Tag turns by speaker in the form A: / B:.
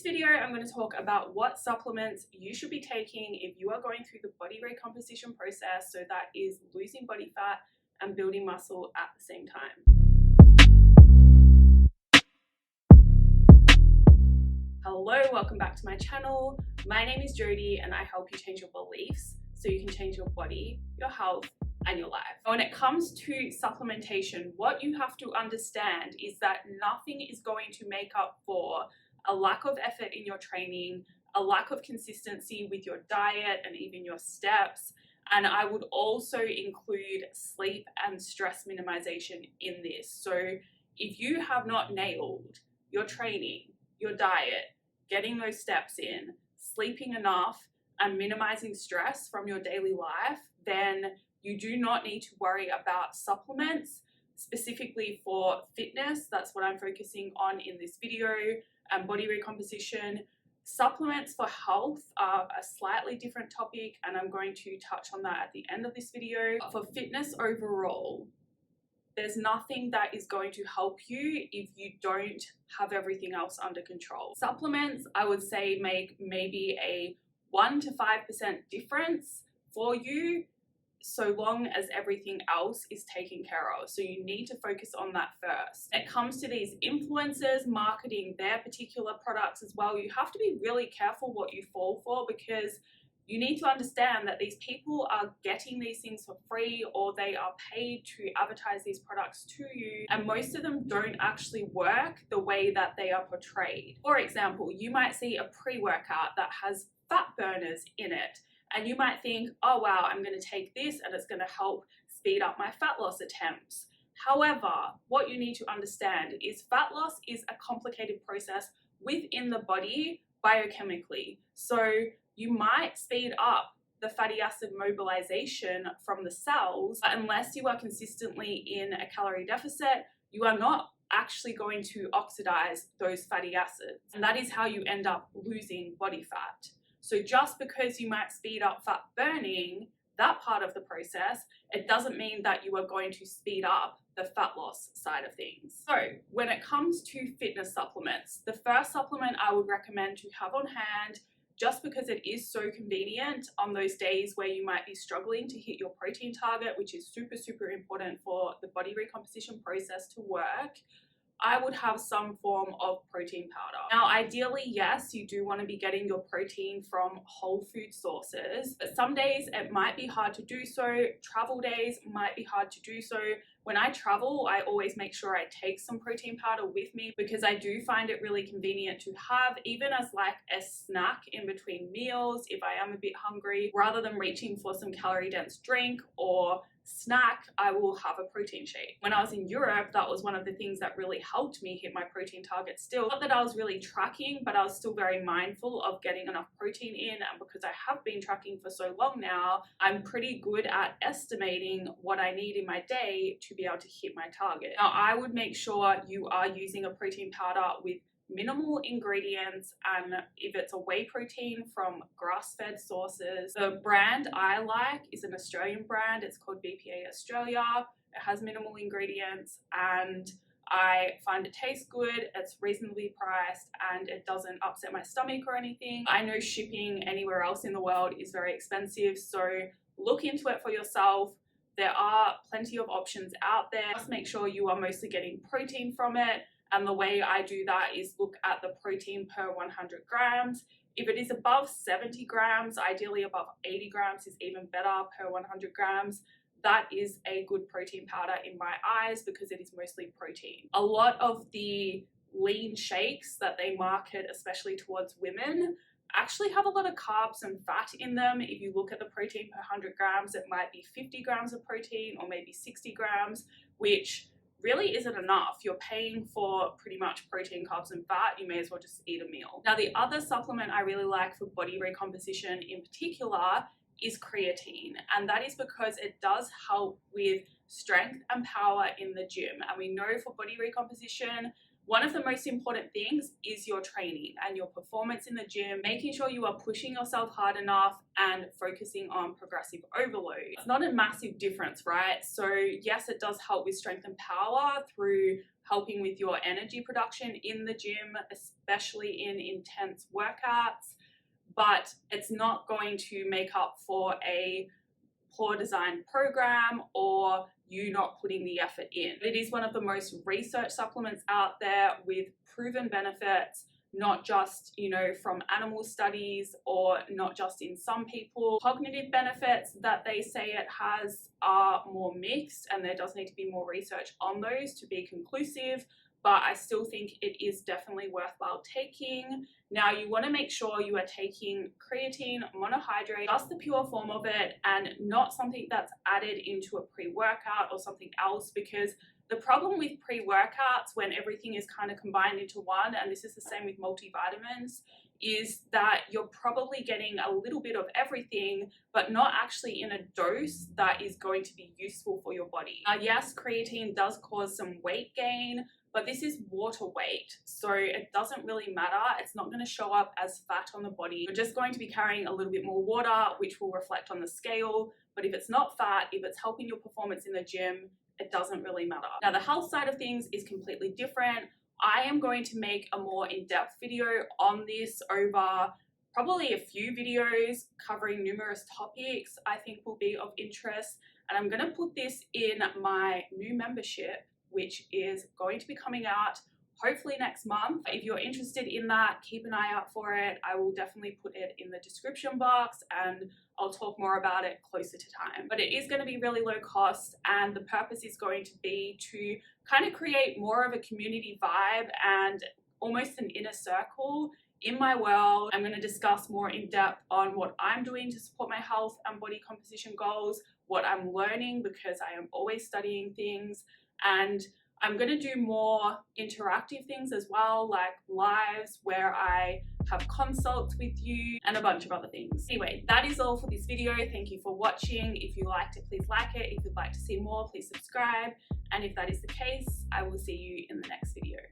A: video, I'm going to talk about what supplements you should be taking if you are going through the body recomposition process, so that is losing body fat and building muscle at the same time. Hello, welcome back to my channel. My name is Jodie and I help you change your beliefs so you can change your body, your health, and your life. When it comes to supplementation, what you have to understand is that nothing is going to make up for a lack of effort in your training, a lack of consistency with your diet and even your steps. And I would also include sleep and stress minimization in this. So if you have not nailed your training, your diet, getting those steps in, sleeping enough, and minimizing stress from your daily life, then you do not need to worry about supplements specifically for fitness. That's what I'm focusing on in this video, and body recomposition. Supplements for health are a slightly different topic, and I'm going to touch on that at the end of this video. For fitness overall, there's nothing that is going to help you if you don't have everything else under control. Supplements, I would say, make maybe a 1 to 5% difference for you, so long as everything else is taken care of. So you need to focus on that first. When it comes to these influencers marketing their particular products as well, you have to be really careful what you fall for, because you need to understand that these people are getting these things for free, or they are paid to advertise these products to you, and most of them don't actually work the way that they are portrayed. For example, you might see a pre-workout that has fat burners in it, and you might think, oh wow, I'm going to take this and it's going to help speed up my fat loss attempts. However, what you need to understand is fat loss is a complicated process within the body biochemically. So you might speed up the fatty acid mobilization from the cells, but unless you are consistently in a calorie deficit, you are not actually going to oxidize those fatty acids. And that is how you end up losing body fat. So just because you might speed up fat burning, that part of the process, it doesn't mean that you are going to speed up the fat loss side of things. So when it comes to fitness supplements, the first supplement I would recommend to have on hand, just because it is so convenient on those days where you might be struggling to hit your protein target, which is super important for the body recomposition process to work, I would have some form of protein powder. Now, ideally, yes, you do want to be getting your protein from whole food sources, but some days it might be hard to do so. Travel days might be hard to do so. When I travel, I always make sure I take some protein powder with me, because I do find it really convenient to have, even as like a snack in between meals if I am a bit hungry. Rather than reaching for some calorie dense drink or snack, I will have a protein shake. When I was in Europe, that was one of the things that really helped me hit my protein target still. Not that I was really tracking, but I was still very mindful of getting enough protein in, and because I have been tracking for so long now, I'm pretty good at estimating what I need in my day to be able to hit my target. Now, I would make sure you are using a protein powder with minimal ingredients, and if it's a whey protein from grass-fed sources. The brand I like is an Australian brand. It's called BPA Australia. It has minimal ingredients and I find it tastes good, it's reasonably priced, and it doesn't upset my stomach or anything. I know shipping anywhere else in the world is very expensive, so look into it for yourself. There are plenty of options out there. Just make sure you are mostly getting protein from it. And the way I do that is look at the protein per 100 grams. If it is above 70 grams, ideally above 80 grams is even better per 100 grams. That is a good protein powder in my eyes, because it is mostly protein. A lot of the lean shakes that they market, especially towards women, actually have a lot of carbs and fat in them. If you look at the protein per 100 grams, it might be 50 grams of protein or maybe 60 grams, which really isn't enough. You're paying for pretty much protein, carbs, and fat. You may as well just eat a meal. Now, the other supplement I really like for body recomposition in particular is creatine, and that is because it does help with strength and power in the gym. And we know for body recomposition, One of the most important things is your training and your performance in the gym, making sure you are pushing yourself hard enough and focusing on progressive overload. It's not a massive difference, right? So yes, it does help with strength and power through helping with your energy production in the gym, especially in intense workouts, but it's not going to make up for a poor design program or you not putting the effort in. It is one of the most researched supplements out there with proven benefits, not just, from animal studies or not just in some people. Cognitive benefits that they say it has are more mixed, and there does need to be more research on those to be conclusive, but I still think it is definitely worthwhile taking. Now, you want to make sure you are taking creatine monohydrate, just the pure form of it, and not something that's added into a pre-workout or something else, because the problem with pre-workouts when everything is kind of combined into one, and this is the same with multivitamins, is that you're probably getting a little bit of everything, but not actually in a dose that is going to be useful for your body. Yes, creatine does cause some weight gain, but this is water weight, so it doesn't really matter. It's not going to show up as fat on the body. You're just going to be carrying a little bit more water, which will reflect on the scale. But if it's not fat, if it's helping your performance in the gym, it doesn't really matter. Now, the health side of things is completely different. I am going to make a more in-depth video on this over probably a few videos covering numerous topics I think will be of interest. And I'm going to put this in my new membership, which is going to be coming out hopefully next month. If you're interested in that, keep an eye out for it. I will definitely put it in the description box and I'll talk more about it closer to time. But it is going to be really low cost, and the purpose is going to be to kind of create more of a community vibe and almost an inner circle in my world. I'm going to discuss more in depth on what I'm doing to support my health and body composition goals, what I'm learning because I am always studying things, and I'm going to do more interactive things as well, like lives where I have consults with you and a bunch of other things. Anyway, that is all for this video. Thank you for watching. If you liked it, please like it. If you'd like to see more, please subscribe. And if that is the case, I will see you in the next video.